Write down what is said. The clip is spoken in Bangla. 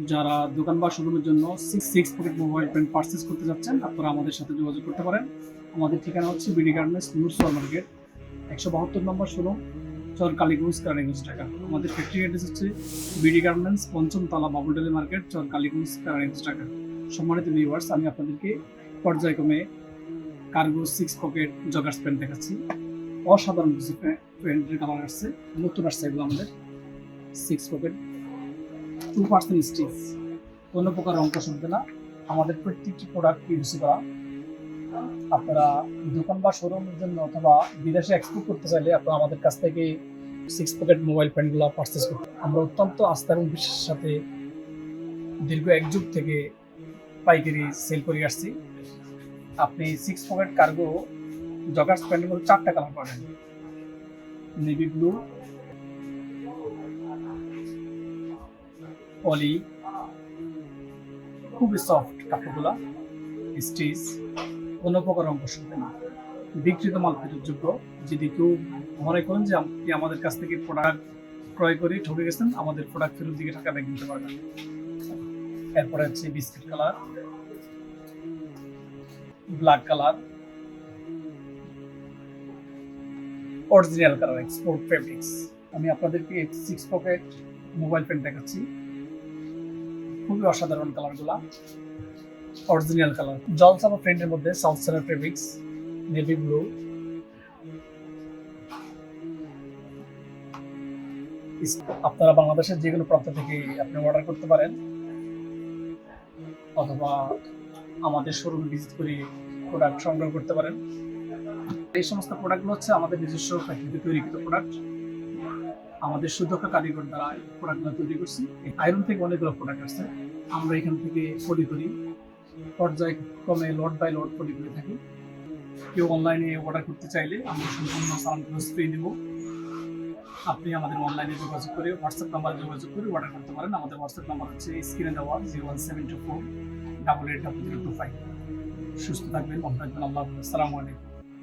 যারা দোকান বা শোরুমের জন্য six pocket mobile pen purchase করতে যাচ্ছেন, আপনারা আমাদের সাথে যোগাযোগ করতে পারেন। আমাদের ঠিকানা হচ্ছে বিডি গার্মেন্টস, নূর সুপার মার্কেট, 172 নম্বর শোরুম, চর কালীগঞ্জ, কেরানীগঞ্জ, ঢাকা। আমাদের ফ্যাক্টরি অ্যাড্রেস হচ্ছে বিডি গার্মেন্টস, পঞ্চম তলা, বাবুলডালি মার্কেট, চর কালীগঞ্জ, কেরানীগঞ্জ, ঢাকা। সম্মানিত ভিউয়ার্স, আমি আপনাদেরকে পর্যায়ক্রমে cargo six pocket joggers pant দেখাচ্ছি। অসাধারণ কিছু প্যান্টের কালার আসছে, নতুন আসছে এগুলো আমাদের। সিক্স পকেট 2% স্টিচ, কোনো প্রকার রং হবে না। আমাদের প্রত্যেকটি প্রোডাক্ট ইউজ করা। আপনারা দোকান বা শোরুমের জন্য অথবা বিদেশে এক্সপোর্ট করতে চাইলে আপনারা আমাদের কাছ থেকে সিক্স পকেট মোবাইল প্যান্টগুলো পারচেস করতে। আমরা অত্যন্ত আস্থা এবং বিশ্বাসের সাথে দীর্ঘ এক যুগ থেকে পাইকারি সেল করে আসছি। আপনি সিক্স পকেট কার্গো জগার্স প্যান্টের মধ্যে 4টা কালার পাবেন: নেভি ব্লু, পলি, খুবই সফট কাপড়গুলা, স্টিচ, কোনো প্রকার রং হবে না। বিক্রিত মাল ফেরতযোগ্য। যদি কেউ মনে করেন যে আপনি আমাদের কাছ থেকে প্রোডাক্ট ক্রয় করে ঠকে গেছেন, আমাদের প্রোডাক্ট ফেরত দিকে টাকা ব্যাক দিতে পারবেন। এরপরে হচ্ছে biscuit colour, black colour, original colour, export fabrics. আমি আপনাদেরকে সিক্স পকেট মোবাইল পেন দেখাচ্ছি। খুবই অসাধারণ কালারগুলা, অরিজিনাল কালার। জলসাবা প্রিন্টের মধ্যে south seller fabrics, navy blue, আপনারা বাংলাদেশের যে কোনো প্রান্ত থেকে আপনি অর্ডার করতে পারেন, অথবা আমাদের শোরুম ভিজিট করে প্রোডাক্ট সংগ্রহ করতে পারেন। এই সমস্ত প্রোডাক্টগুলো হচ্ছে আমাদের নিজস্ব ফ্যাক্টরিতে তৈরিকৃত প্রোডাক্ট। আমাদের সুদক্ষ কারিগর দ্বারা এই প্রোডাক্টগুলো তৈরি করছি। আয়রন থেকে অনেকগুলো প্রোডাক্ট আছে, আমরা এখান থেকে পলি করি, পর্যায়ক্রমে লট বাই লট পলি করে থাকি। কেউ অনলাইনে অর্ডার করতে চাইলে আমরা সম্পূর্ণ সালাম খরচ ফ্রি দেব। আপনি আমাদের অনলাইনে যোগাযোগ করে, হোয়াটসঅ্যাপ নাম্বারে যোগাযোগ করে অর্ডার করতে পারেন। আমাদের হোয়াটসঅ্যাপ নাম্বার হচ্ছে স্ক্রিনে দেওয়া 01724 880025। সুস্থ থাকবেন, ভালো থাকবেন। আল্লাহ হাফেজ। আসসালামু আলাইকুম।